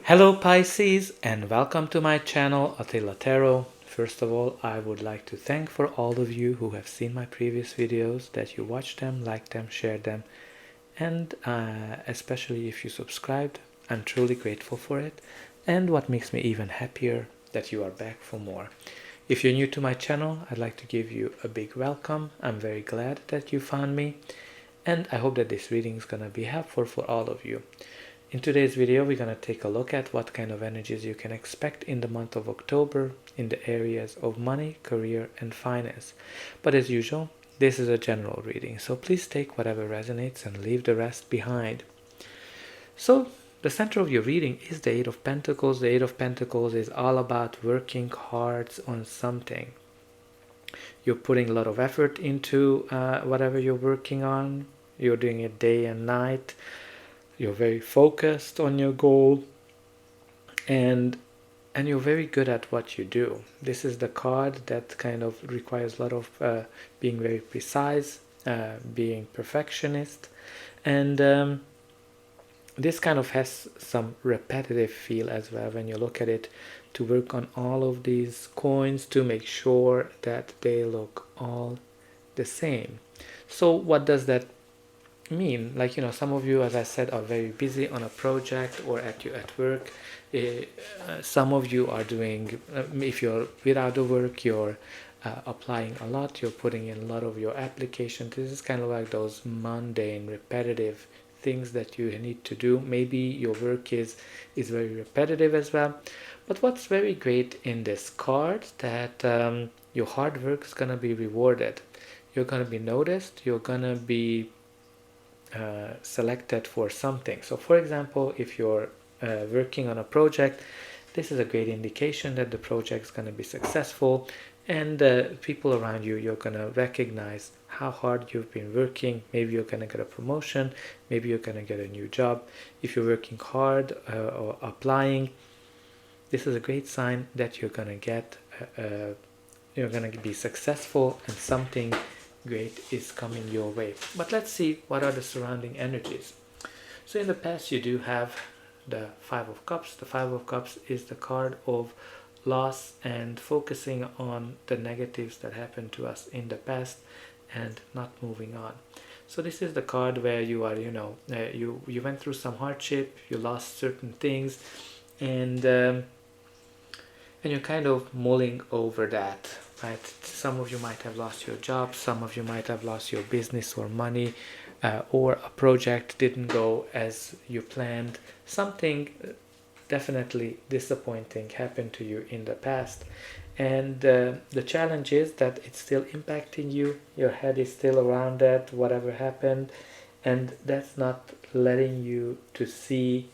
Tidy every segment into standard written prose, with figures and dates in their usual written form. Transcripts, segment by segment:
Hello Pisces and welcome to my channel Attila Tarot. First of all, I would like to thank for all of you who have seen my previous videos, that you watched them, liked them, shared them, and especially if you subscribed. I'm truly grateful for it, and what makes me even happier that you are back for more. If you're new to my channel, I'd like to give you a big welcome. I'm very glad that you found me, and I hope that this reading is gonna be helpful for all of you. In today's video, we're going to take a look at what kind of energies you can expect in the month of October in the areas of money, career, and finance. But as usual, this is a general reading, so please take whatever resonates and leave the rest behind. So, the center of your reading is the Eight of Pentacles. The Eight of Pentacles is all about working hard on something. You're putting a lot of effort into whatever you're working on. You're doing it day and night. You're very focused on your goal, and you're very good at what you do. This is the card that kind of requires a lot of being very precise, being perfectionist, and this kind of has some repetitive feel as well when you look at it, to work on all of these coins to make sure that they look all the same. So what does that mean? Like, some of you, as I said, are very busy on a project or at work. Some of you are doing, if you're without the work, you're applying a lot, you're putting in a lot of your applications. This is kind of like those mundane, repetitive things that you need to do. Maybe your work is very repetitive as well. But what's very great in this card, that your hard work is going to be rewarded. You're going to be noticed. You're going to be selected for something. So for example, if you're working on a project, this is a great indication that the project is going to be successful, and people around you, you're going to recognize how hard you've been working. Maybe you're going to get a promotion, maybe you're going to get a new job. If you're working hard or applying, this is a great sign that you're going to get you're going to be successful, and something great is coming your way. But let's see what are the surrounding energies. So in the past, you do have the Five of Cups. The Five of Cups is the card of loss and focusing on the negatives that happened to us in the past and not moving on. So this is the card where you are, you went through some hardship, you lost certain things, and you're kind of mulling over that, right? Some of you might have lost your job, some of you might have lost your business or money, or a project didn't go as you planned. Something definitely disappointing happened to you in the past, and the challenge is that it's still impacting you. Your head is still around that, whatever happened, and that's not letting you to see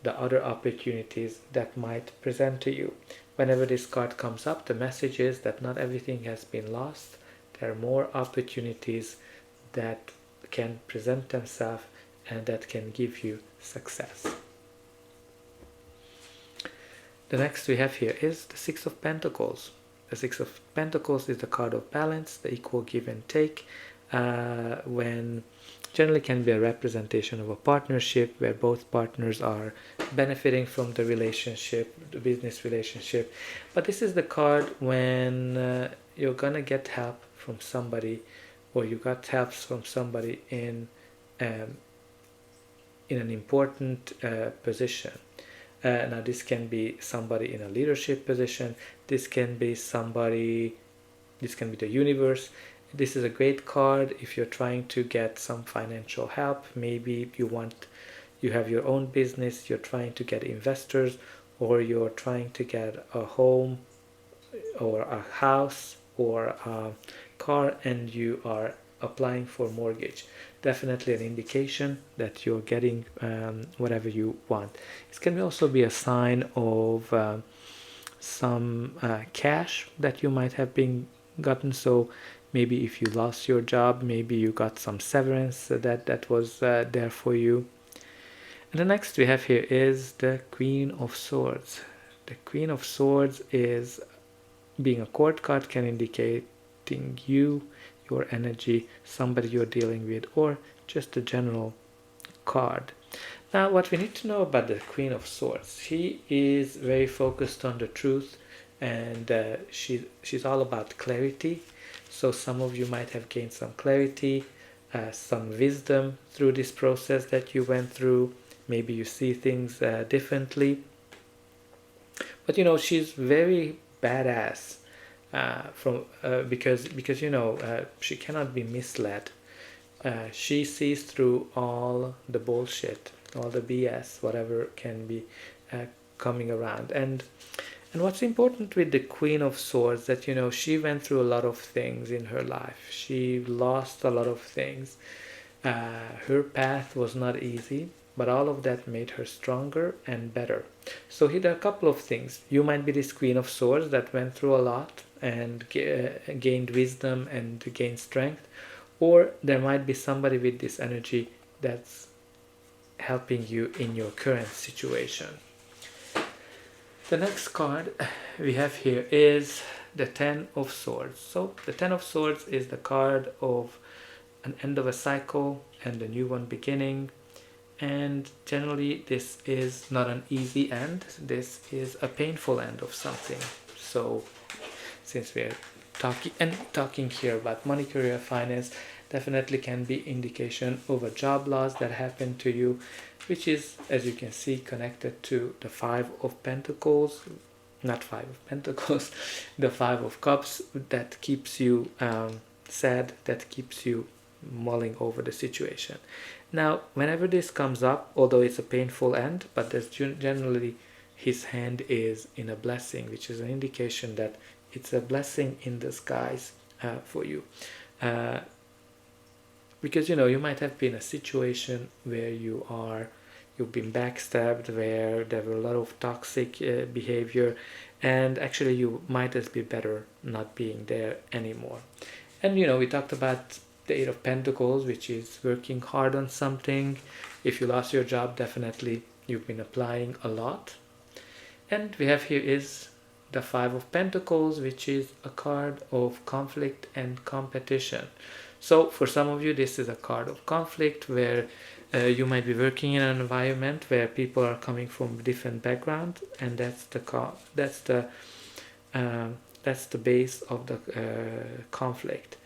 the other opportunities that might present to you. Whenever this card comes up, the message is that not everything has been lost. There are more opportunities that can present themselves and that can give you success. The next we have here is the Six of Pentacles. The Six of Pentacles is the card of balance, the equal give and take, when generally can be a representation of a partnership where both partners are benefiting from the relationship, the business relationship. But this is the card when you're gonna get help from somebody, or you got help from somebody in an important position. Now this can be somebody in a leadership position, this can be somebody, this can be the universe. This is a great card if you're trying to get some financial help. Maybe you have your own business, you're trying to get investors, or you're trying to get a home or a house or a car, and you are applying for mortgage. Definitely an indication that you're getting whatever you want. It can also be a sign of some cash that you might have been gotten. So maybe if you lost your job, maybe you got some severance that was there for you. And the next we have here is the Queen of Swords. The Queen of Swords is, being a court card, can indicating you, your energy, somebody you're dealing with, or just a general card. Now, what we need to know about the Queen of Swords, she is very focused on the truth, and she's all about clarity. So some of you might have gained some clarity, some wisdom through this process that you went through. Maybe you see things differently. But you know, she's very badass because you know, she cannot be misled. She sees through all the bullshit, all the BS, whatever can be coming around. And what's important with the Queen of Swords, that you know, she went through a lot of things in her life. She lost a lot of things. Her path was not easy, but all of that made her stronger and better. So here are a couple of things. You might be this Queen of Swords that went through a lot and gained wisdom and gained strength, or there might be somebody with this energy that's helping you in your current situation. The next card we have here is the Ten of Swords. So the Ten of Swords is the card of an end of a cycle and a new one beginning. And generally this is not an easy end. This is a painful end of something. So since we're talking here about money, career, finance, definitely can be indication of a job loss that happened to you, which is, as you can see, connected to the Five of Pentacles, not Five of Pentacles, the Five of Cups, that keeps you sad, that keeps you mulling over the situation. Now, whenever this comes up, although it's a painful end, but there's generally his hand is in a blessing, which is an indication that it's a blessing in disguise for you. Because you know, you might have been in a situation where you've been backstabbed, where there were a lot of toxic behavior, and actually you might as be better not being there anymore. And you know, we talked about the Eight of Pentacles, which is working hard on something. If you lost your job, definitely you've been applying a lot. And we have here is the Five of Pentacles, which is a card of conflict and competition. So for some of you, this is a card of conflict, where you might be working in an environment where people are coming from different backgrounds, and that's the base of the conflict.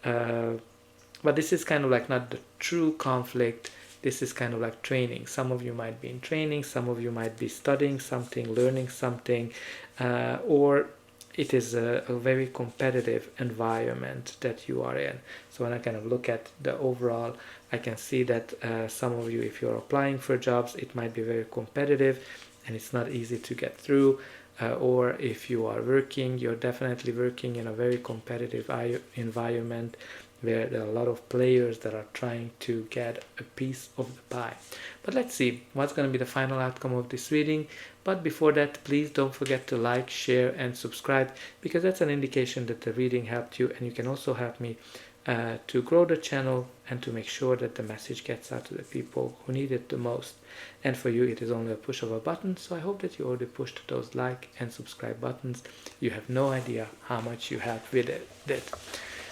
But this is kind of like not the true conflict. This is kind of like training. Some of you might be in training, some of you might be studying something, learning something, or it is a very competitive environment that you are in. So when I kind of look at the overall, I can see that some of you, if you're applying for jobs, it might be very competitive and it's not easy to get through. Or if you are working, you're definitely working in a very competitive environment where there are a lot of players that are trying to get a piece of the pie. But let's see what's going to be the final outcome of this reading. But before that, please don't forget to like, share and subscribe, because that's an indication that the reading helped you, and you can also help me to grow the channel and to make sure that the message gets out to the people who need it the most. And for you, it is only a push of a button, so I hope that you already pushed those like and subscribe buttons. You have no idea how much you help with it.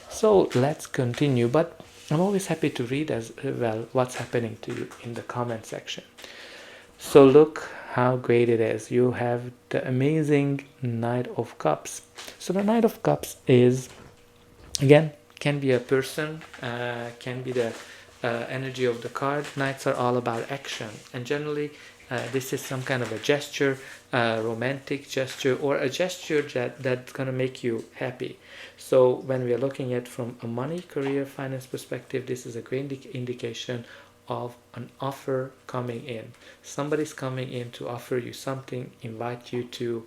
So let's continue, but I'm always happy to read as well what's happening to you in the comment section. So look how great it is. You have the amazing Knight of Cups. So the Knight of Cups is, again, can be a person, can be the energy of the card. Knights are all about action, and generally this is some kind of a gesture, romantic gesture, or a gesture that's going to make you happy. So when we are looking at from a money, career, finance perspective, this is a great indication of an offer coming in. Somebody's coming in to offer you something, invite you to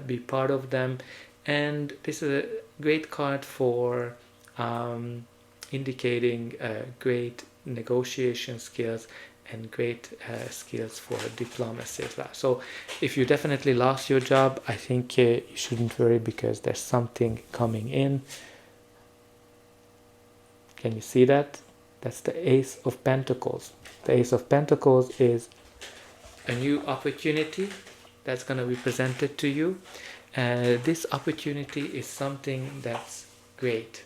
be part of them, and this is a great card for indicating great negotiation skills and great skills for diplomacy as well. So if you definitely lost your job, I think you shouldn't worry, because there's something coming in. Can you see that? That's the Ace of Pentacles. The Ace of Pentacles is a new opportunity that's going to be presented to you. This opportunity is something that's great.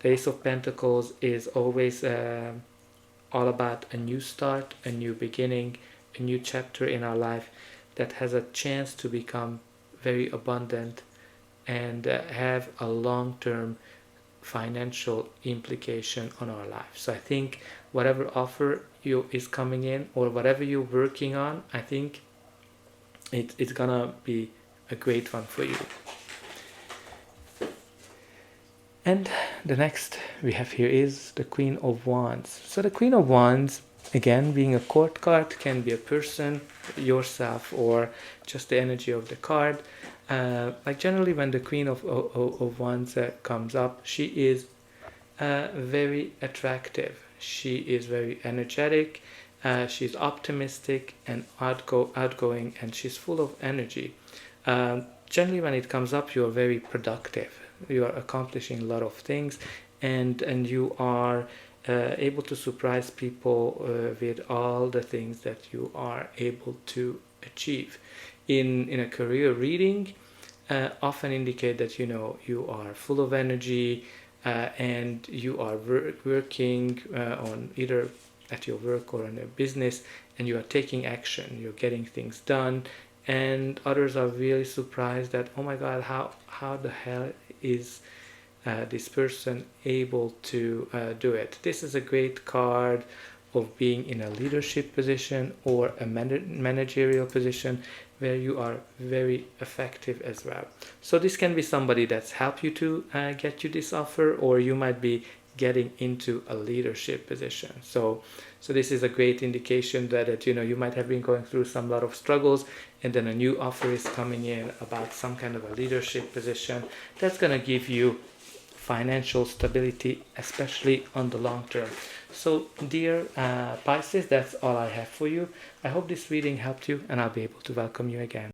The Ace of Pentacles is always all about a new start, a new beginning, a new chapter in our life that has a chance to become very abundant and have a long-term financial implication on our life. So I think whatever offer you is coming in or whatever you're working on, I think it's gonna be a great one for you. And the next we have here is the Queen of Wands. So the Queen of Wands, again, being a court card, can be a person, yourself, or just the energy of the card. Like generally when the Queen of Wands comes up, she is very attractive. She is very energetic. She's optimistic and outgoing, and she's full of energy. Generally when it comes up, you're very productive. You are accomplishing a lot of things, and you are able to surprise people with all the things that you are able to achieve. In a career reading, often indicate that you are full of energy, and you are working on either at your work or in a business, and you are taking action, you're getting things done, and others are really surprised that, oh my god, how the hell is this person able to do it. This is a great card of being in a leadership position or a managerial position where you are very effective as well. So this can be somebody that's helped you to get you this offer, or you might be getting into a leadership position. So this is a great indication that you might have been going through some lot of struggles, and then a new offer is coming in about some kind of a leadership position that's going to give you financial stability, especially on the long term. So dear Pisces, that's all I have for you. I hope this reading helped you, and I'll be able to welcome you again.